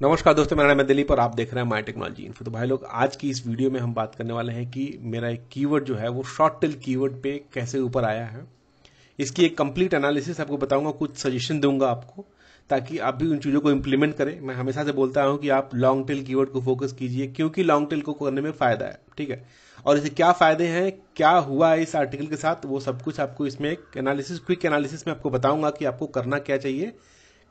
नमस्कार दोस्तों, मेरा नाम है दिलीप और आप देख रहे हैं माय टेक्नोलॉजी इन्फो। तो भाई लोग, आज की इस वीडियो में हम बात करने वाले हैं कि मेरा एक कीवर्ड जो है वो शॉर्ट टेल कीवर्ड पे कैसे ऊपर आया है। इसकी एक कंप्लीट एनालिसिस आपको बताऊंगा, कुछ सजेशन दूंगा आपको ताकि आप भी उन चीज़ों को इंप्लीमेंट करें। मैं हमेशा से बोलता हूं कि आप लॉन्ग टेल कीवर्ड को फोकस कीजिए, क्योंकि लॉन्ग टेल को करने में फायदा है। ठीक है, और इसे क्या फायदे हैं, क्या हुआ है इस आर्टिकल के साथ, वो सब कुछ आपको इसमें एक एनालिसिस, क्विक एनालिसिस में आपको बताऊंगा कि आपको करना क्या चाहिए,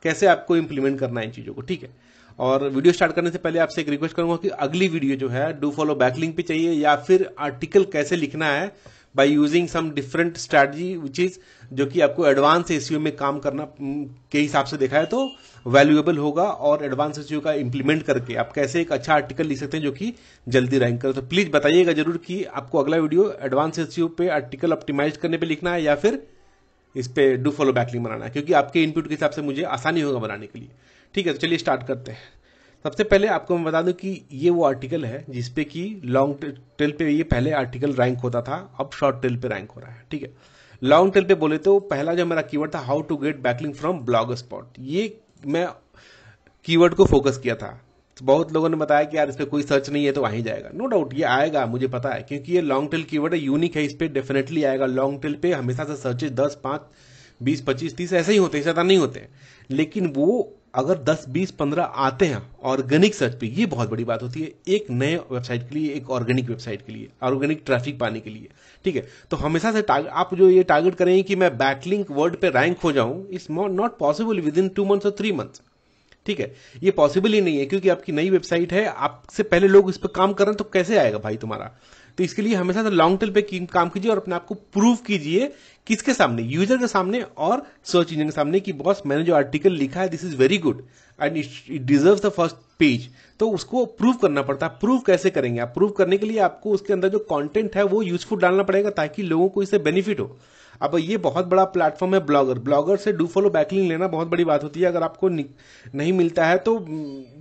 कैसे आपको इंप्लीमेंट करना है इन चीज़ों को। ठीक है, और वीडियो स्टार्ट करने से पहले आपसे एक रिक्वेस्ट करूंगा कि अगली वीडियो जो है डू फॉलो बैकलिंक पे चाहिए, या फिर आर्टिकल कैसे लिखना है by using some different strategy which is, जो कि आपको एडवांस एसईओ में काम करना के हिसाब से देखा है तो वैल्यूएबल होगा। और एडवांस एसईओ का इंप्लीमेंट करके आप कैसे एक अच्छा आर्टिकल लिख सकते हैं जो कि जल्दी रैंक करे। तो प्लीज बताइएगा जरूर कि आपको अगला वीडियो एडवांस एसईओ पे आर्टिकल ऑप्टिमाइज करने पे लिखना है या फिर इस पे डू फॉलो बैकलिंक बनाना है, क्योंकि आपके इनपुट के हिसाब से मुझे आसानी होगा बनाने के लिए। ठीक है, तो चलिए स्टार्ट करते हैं। सबसे पहले आपको मैं बता दूं कि ये वो आर्टिकल है जिसपे कि लॉन्ग टेल पे ये पहले आर्टिकल रैंक होता था, अब शॉर्ट टेल पे रैंक हो रहा है। ठीक है, लॉन्ग टेल पे बोले तो पहला जो मेरा कीवर्ड था how to get backlink from blog spot, ये मैं कीवर्ड को फोकस किया था। तो बहुत लोगों ने बताया कि यार इस पे कोई सर्च नहीं है तो वहीं जाएगा। नो डाउट ये आएगा, मुझे पता है, क्योंकि ये लॉन्ग टेल कीवर्ड है, यूनिक है, इस पे डेफिनेटली आएगा। लॉन्ग टेल पे हमेशा से सर्चेज 10, 5, 20, 25, 30 ऐसे ही होते हैं, ज्यादा नहीं होते। लेकिन वो अगर 10, 20, 15 आते हैं ऑर्गेनिक सर्च पे, ये बहुत बड़ी बात होती है एक नए वेबसाइट के लिए, एक ऑर्गेनिक वेबसाइट के लिए, ऑर्गेनिक ट्रैफिक पाने के लिए। ठीक है, तो हमेशा से आप जो ये टारगेट करेंगे कि मैं बैकलिंक वर्ड पे रैंक हो जाऊं, it's not possible with in 2 months और 3 मंथ्स। ठीक है, ये पॉसिबल ही नहीं है, क्योंकि आपकी नई वेबसाइट है, आपसे पहले लोग इस पर काम कर रहे हैं, तो कैसे आएगा भाई तुम्हारा। तो इसके लिए हमेशा से लॉन्ग टेल पे काम कीजिए और अपने आप को प्रूव कीजिए, किसके सामने, यूजर के सामने और सर्च इंजन के सामने, कि बॉस मैंने जो आर्टिकल लिखा है this is very good and it deserve the first page. तो उसको प्रूव करना पड़ता है। प्रूव कैसे करेंगे आप? प्रूव करने के लिए आपको उसके अंदर जो कंटेंट है वो यूजफुल डालना पड़ेगा, ताकि लोगों को इससे बेनिफिट हो। अब ये बहुत बड़ा प्लेटफॉर्म है ब्लॉगर से डू फॉलो बैकलिंक लेना बहुत बड़ी बात होती है। अगर आपको नहीं मिलता है तो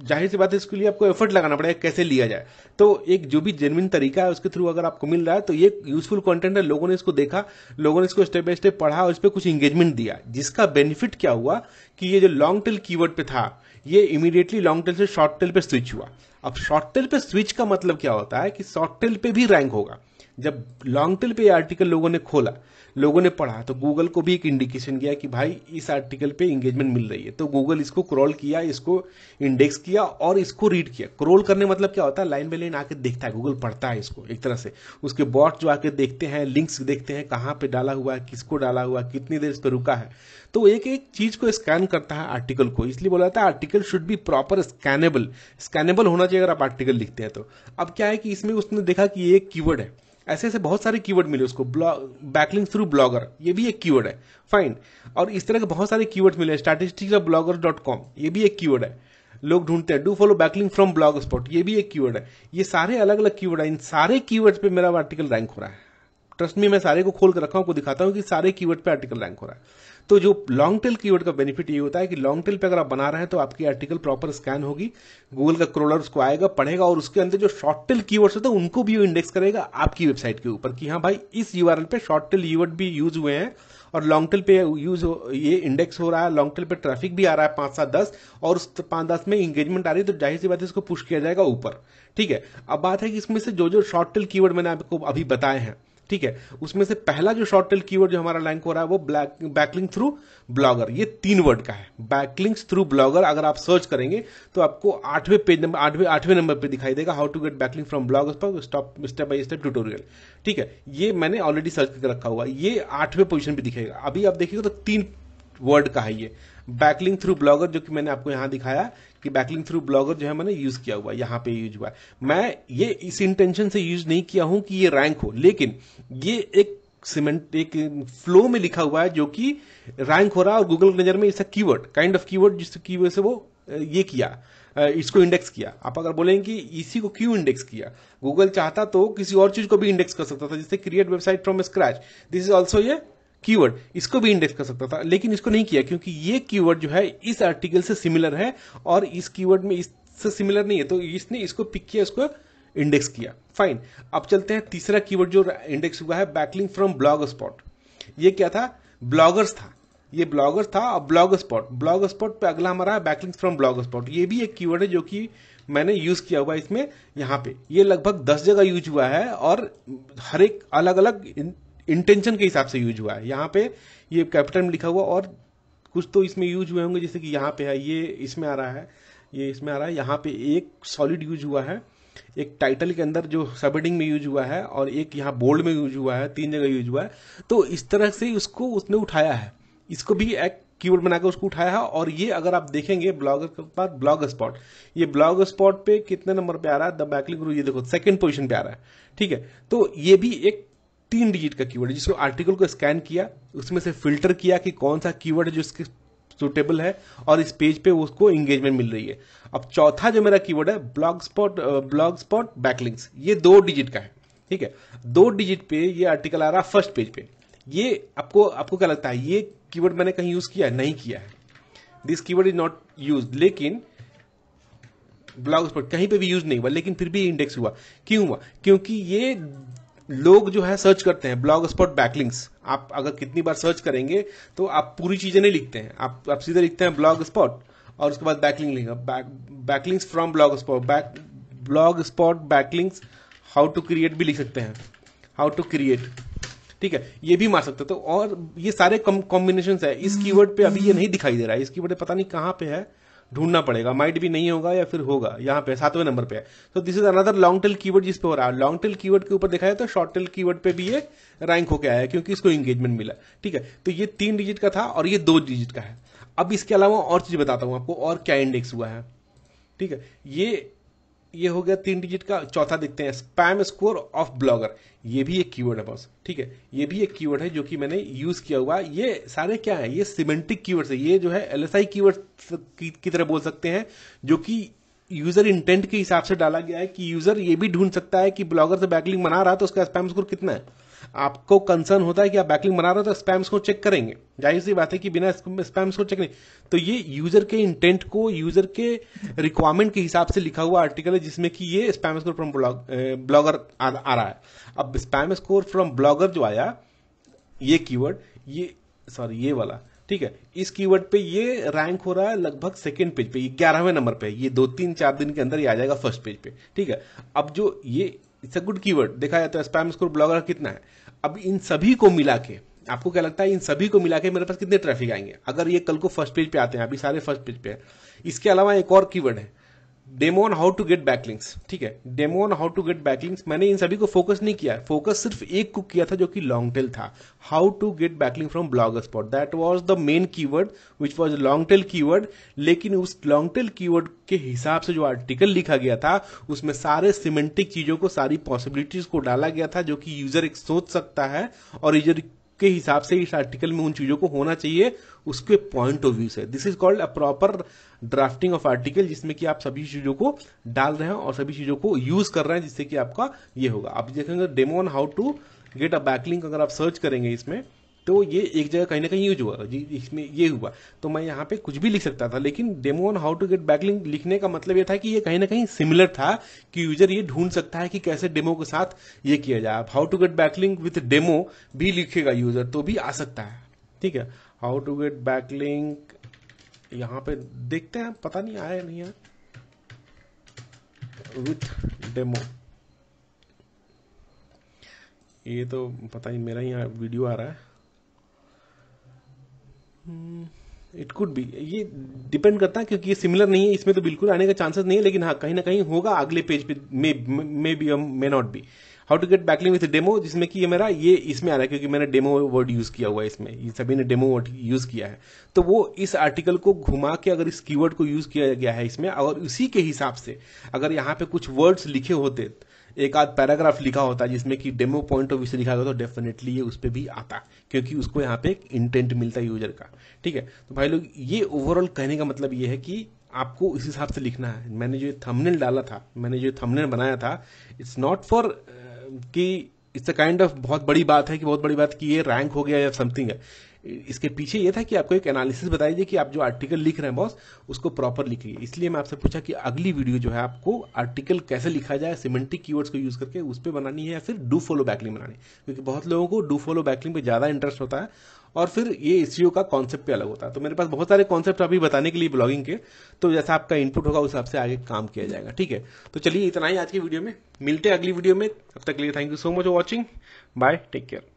जाहिर सी बात है, इसके लिए आपको एफर्ट लगाना पड़ेगा कैसे लिया जाए। तो एक जो भी जेन्युइन तरीका है उसके थ्रू अगर आपको मिल रहा है तो ये यूजफुल कंटेंट है, लोगों ने इसको देखा, लोगों ने इसको स्टेप बाय स्टेप पढ़ा और इस पर कुछ इंगेजमेंट दिया, जिसका बेनिफिट क्या हुआ कि ये जो लॉन्ग टेल कीवर्ड पे था ये इमीडिएटली लॉन्ग टेल से शॉर्ट टेल पे स्विच हुआ। अब शॉर्ट टेल पे स्विच का मतलब क्या होता है कि शॉर्ट टेल पे भी रैंक होगा। जब लॉन्ग टेल पे आर्टिकल लोगों ने खोला, लोगों ने पढ़ा, तो गूगल को भी एक इंडिकेशन गया कि भाई इस आर्टिकल पे एंगेजमेंट मिल रही है। तो गूगल इसको क्रॉल किया, इसको इंडेक्स किया और इसको रीड किया। क्रॉल करने मतलब क्या होता है, लाइन बाय लाइन आके देखता है, गूगल पढ़ता है इसको एक तरह से। उसके बॉट जो आके देखते हैं, लिंक्स देखते हैं, कहाँ पे डाला हुआ है, किसको डाला हुआ है, कितनी देर इस पर रुका है। तो एक एक चीज को स्कैन करता है आर्टिकल को, इसलिए बोला जाता है article should be proper scannable. Scannable होना चाहिए अगर आप आर्टिकल लिखते हैं तो। अब क्या है कि इसमें उसने देखा कि ये एक कीवर्ड है, ऐसे ऐसे बहुत सारे कीवर्ड मिले उसको, बैकलिंक थ्रू ब्लॉगर ये भी एक कीवर्ड है, फाइन। और इस तरह के बहुत सारे कीवर्ड मिले, स्टैटिस्टिक्स ऑफ ब्लॉगर.com ये भी एक कीवर्ड है, लोग ढूंढते हैं। Do follow backlink from blog spot ये भी एक कीवर्ड है। ये सारे अलग अलग कीवर्ड है, इन सारे कीवर्ड पे मेरा आर्टिकल रैंक हो रहा है। ट्रस्ट में, मैं सारे को खोल कर रखा हूं, आपको दिखाता हूं कि सारे कीवर्ड पे आर्टिकल रैंक हो रहा है। तो जो लॉन्ग टेल कीवर्ड का बेनिफिट ये होता है कि लॉन्ग टेल पे अगर आप बना रहे हैं तो आपकी आर्टिकल प्रॉपर स्कैन होगी, गूगल का क्रोलर उसको आएगा, पढ़ेगा, और उसके अंदर जो शॉर्ट टेल कीवर्ड्स होते हैं उनको भी वो इंडेक्स करेगा आपकी वेबसाइट के ऊपर कि हाँ भाई इस यूआरएल पे शॉर्ट टेल कीवर्ड भी यूज हुए हैं और लॉन्ग टेल पे यूज ये इंडेक्स हो रहा है, लॉन्ग टेल पे ट्रैफिक भी आ रहा है 5, 7, 10, और उस 5, 10 में इंगेजमेंट आ रही है, तो जाहिर सी बात है इसको पुश किया जाएगा ऊपर। ठीक है, अब बात है कि इसमें से जो जो शॉर्ट टेल कीवर्ड मैंने आपको अभी बताए हैं, ठीक है, उसमें से पहला जो शॉर्ट टेल कीवर्ड जो हमारा रैंक हो रहा है वो बैकलिंक थ्रू ब्लॉगर, ये 3 वर्ड का है। बैकलिंक्स थ्रू ब्लॉगर अगर आप सर्च करेंगे तो आपको 8वें पेज नंबर 8वें नंबर पे दिखाई देगा, how to get backlink from blog step by step tutorial. ठीक है, ये मैंने ऑलरेडी सर्च करके रखा हुआ, ये 8वें पोजीशन पे दिखेगा। अभी आप देखिएगा तो 3 वर्ड का है ये बैकलिंक थ्रू ब्लॉगर, जो कि मैंने आपको यहां दिखाया कि बैकलिंक थ्रू ब्लॉगर जो है मैंने यूज किया हुआ, यहां पे यूज हुआ है। मैं ये इस इंटेंशन से यूज नहीं किया हूं कि ये रैंक हो, लेकिन ये एक फ्लो में लिखा हुआ है जो कि रैंक हो रहा है, और गूगल की नजर में इस कीवर्ड, काइंड ऑफ कीवर्ड जिसकी वजह से वो ये किया, इसको इंडेक्स किया। आप अगर बोलेंगे कि इसी को क्यों इंडेक्स किया, गूगल चाहता तो किसी और चीज को भी इंडेक्स कर सकता था, जैसे create website from scratch, this is also ये कीवर्ड, इसको भी इंडेक्स कर सकता था, लेकिन इसको नहीं किया क्योंकि ये कीवर्ड जो है इस आर्टिकल से सिमिलर है और इस कीवर्ड में इससे सिमिलर नहीं है, तो इसने इसको पिक किया, इसको इंडेक्स किया, फाइन। अब चलते हैं तीसरा कीवर्ड जो इंडेक्स हुआ है, बैकलिंक फ्रॉम ब्लॉग स्पॉट। ये क्या था? ब्लॉगर्स था। ये ब्लॉगर था। और ब्लॉग स्पॉट पे अगला हमारा बैकलिंक्स फ्रॉम ब्लॉग स्पॉट, ये भी एक कीवर्ड है जो कि मैंने यूज किया हुआ है इसमें। यहाँ पे ये लगभग 10 जगह यूज हुआ है और हर एक अलग अलग इंटेंशन के हिसाब से यूज हुआ है। यहाँ पे ये कैपिटल में लिखा हुआ और कुछ तो इसमें यूज हुए होंगे, जैसे कि यहाँ पे है, ये इसमें आ रहा है, ये इसमें आ रहा है। यहाँ पे एक सॉलिड यूज हुआ है, एक टाइटल के अंदर जो सबहेडिंग में यूज हुआ है, और एक यहाँ बोल्ड में यूज हुआ है, 3 जगह यूज हुआ है। तो इस तरह से उसको उसने उठाया है, इसको भी एक कीवर्ड बनाकर उसको उठाया है। और ये अगर आप देखेंगे ब्लॉगर के पास ब्लॉग स्पॉट, ये ब्लॉग स्पॉट पे कितने नंबर पे आ रहा है, द बैकलिंक रूल, ये देखो 2nd पोजीशन पे आ रहा है। ठीक है, तो ये भी एक 3 डिजिट का कीवर्ड है, जिसको आर्टिकल को स्कैन किया, उसमें से फिल्टर किया कि कौन सा कीवर्ड है जो इसके सुटेबल है, और इस पेज पे उसको एंगेजमेंट मिल रही है। अब चौथा जो मेरा कीवर्ड है ब्लॉग स्पॉट बैकलिंक्स, ये 2 डिजिट का है। ठीक है, 2 डिजिट पे ये आर्टिकल आ रहा है फर्स्ट पेज पे। ये आपको क्या लगता है, ये कीवर्ड मैंने कहीं यूज किया है? नहीं किया है, this keyword is not use. लेकिन ब्लॉग स्पॉट कहीं पे भी यूज नहीं हुआ, लेकिन फिर भी इंडेक्स हुआ। क्यों हुआ? क्योंकि ये लोग जो है सर्च करते हैं ब्लॉग स्पॉट बैकलिंक्स। आप अगर कितनी बार सर्च करेंगे तो आप पूरी चीजें नहीं लिखते हैं, आप सीधे लिखते हैं ब्लॉग स्पॉट और उसके बाद बैकलिंक लिखा, backlinks from blog spot backlinks, how to create भी लिख सकते हैं, हाउ टू क्रिएट। ठीक है, ये भी मार सकते हो। तो और ये सारे कॉम्बिनेशन है। इस कीवर्ड पे अभी ये नहीं दिखाई दे रहा है, इस कीवर्ड पता नहीं कहां पे है, ढूंढना पड़ेगा। माइट भी नहीं होगा या फिर होगा, यहाँ पे 7वें नंबर पे है। तो this is another long tail keyword जिस पे हो रहा है। लॉन्ग टेल कीवर्ड के ऊपर देखा जाए तो शॉर्ट टेल कीवर्ड पे भी ये रैंक होके आया है, क्योंकि इसको एंगेजमेंट मिला। ठीक है, तो ये 3 डिजिट का था और ये 2 डिजिट का है। अब इसके अलावा और चीज बताता हूं आपको, और क्या इंडेक्स हुआ है। ठीक है, ये हो गया 3 डिजिट का। चौथा देखते हैं, स्पैम स्कोर ऑफ ब्लॉगर, ये भी एक कीवर्ड है बॉस। ठीक है, ये भी एक कीवर्ड है जो कि मैंने यूज किया हुआ। ये सारे क्या है, ये सिमेंटिक कीवर्ड्स है। ये जो है LSI कीवर्ड की तरह बोल सकते हैं, जो कि यूजर इंटेंट के हिसाब से डाला गया है कि यूजर ये भी ढूंढ सकता है कि ब्लॉगर से बैकलिंक बना रहा है तो उसका स्पैम स्कोर कितना है। आपको कंसर्न होता है कि आप बैकलिंक बना रहे हो तो स्पैम स्कोर चेक करेंगे, जाहिर सी बात है कि बिना स्पैम स्कोर चेक नहीं। तो ये यूजर के इंटेंट को, यूजर के रिक्वायरमेंट के हिसाब से लिखा हुआ आर्टिकल है, जिसमें कि ये स्पैम स्कोर फ्रॉम ब्लॉगर आ रहा है। अब स्पैम स्कोर फ्रॉम ब्लॉगर जो आया, ये कीवर्ड, ये वाला, ठीक है, इस कीवर्ड पे ये रैंक हो रहा है लगभग 2nd पेज पे, ये 11वें नंबर पे। ये 2-3-4 दिन के अंदर ये आ जाएगा फर्स्ट पेज पे। ठीक है, अब जो ये इट्स अ गुड कीवर्ड देखा जाता है, स्पैम स्कोर ब्लॉगर कितना है। अब इन सभी को मिला के आपको क्या लगता है, इन सभी को मिला के मेरे पास कितने ट्रैफिक आएंगे अगर ये कल को फर्स्ट पेज पे आते हैं? अभी सारे फर्स्ट पेज पे है। इसके अलावा एक और कीवर्ड है, demo on how to get backlinks. ठीक है, demo on how to get backlinks, मैंने इन सभी को फोकस नहीं किया, फोकस सिर्फ एक को किया था जो कि लॉन्ग टेल था, how to get backlink from blog spot. That was the main keyword which was long tail keyword. लेकिन उस लॉन्ग टेल कीवर्ड के हिसाब से जो आर्टिकल लिखा गया था, उसमें सारे सिमेंटिक चीजों को, सारी पॉसिबिलिटीज को डाला गया था जो कि यूजर एक सोच सकता है, और यूजर के हिसाब से इस आर्टिकल में उन चीजों को होना चाहिए उसके पॉइंट ऑफ व्यू से। This is called a proper drafting of article, जिसमें कि आप सभी चीजों को डाल रहे हैं और सभी चीजों को यूज कर रहे हैं, जिससे कि आपका ये होगा। आप देखेंगे demo on how to get a backlink, अगर आप सर्च करेंगे इसमें तो ये एक जगह कहीं ना कहीं यूज हुआ जी, इसमें ये हुआ। तो मैं यहाँ पे कुछ भी लिख सकता था, लेकिन demo on how to get backlink लिखने का मतलब ये था कि ये कहीं ना कहीं सिमिलर था कि यूजर ये ढूंढ सकता है कि कैसे डेमो के साथ ये किया जाए। How to get backlink with demo भी लिखेगा यूजर तो भी आ सकता है। ठीक है, हाउ टू गेट बैकलिंक यहाँ पे देखते हैं, पता नहीं आया नहीं है, विथ डेमो। ये तो पता नहीं, मेरा ही वीडियो आ रहा है। इट कुड बी, ये डिपेंड करता है क्योंकि ये सिमिलर नहीं है, इसमें तो बिल्कुल आने का चांसेस नहीं है, लेकिन हाँ कहीं ना कहीं होगा अगले पेज पे, may be may not be. How to get backlink with demo, जिसमें कि ये मेरा ये इसमें आ रहा है क्योंकि मैंने डेमो वर्ड यूज किया हुआ है इसमें, ये सभी ने डेमो वर्ड यूज किया है। तो वो इस आर्टिकल को घुमा के अगर इस कीवर्ड को यूज किया गया है इसमें, और उसी के हिसाब से अगर यहाँ पे कुछ वर्ड्स लिखे होते, एक आध पैराग्राफ लिखा होता है जिसमें कि डेमो पॉइंट ऑफ व्यू से लिखा होता, तो डेफिनेटली ये उस पर भी आता, क्योंकि उसको यहाँ पे एक इंटेंट मिलता है यूजर का। ठीक है, तो भाई लोग ये ओवरऑल कहने का मतलब ये है कि आपको इस हिसाब से लिखना है। मैंने जो थंबनेल डाला था, मैंने जो थंबनेल बनाया था, इट्स नॉट फॉर कि इट्स अ काइंड ऑफ बहुत बड़ी बात है कि बहुत बड़ी बात कि ये रैंक हो गया या समथिंग है। इसके पीछे ये था कि आपको एक एनालिसिस बताई जाए कि आप जो आर्टिकल लिख रहे हैं बॉस उसको प्रॉपर लिखिए। इसलिए मैं आपसे पूछा कि अगली वीडियो जो है आपको आर्टिकल कैसे लिखा जाए सिमेंटिक कीवर्ड्स को यूज करके, उस पर बनानी है या फिर डू फॉलो बैकलिंक बनानी है, क्योंकि बहुत लोगों को डू फॉलो बैकलिंक पे ज्यादा इंटरेस्ट होता है और फिर ये एसईओ का कॉन्सेप्ट भी अलग होता है। तो मेरे पास बहुत सारे कॉन्सेप्ट अभी बताने के लिए ब्लॉगिंग के, तो जैसा आपका इनपुट होगा उस हिसाब से आगे काम किया जाएगा। ठीक है, तो चलिए इतना ही आज की वीडियो में, मिलते हैं अगली वीडियो में। तब तक के लिए thank you so much for watching, bye, take care.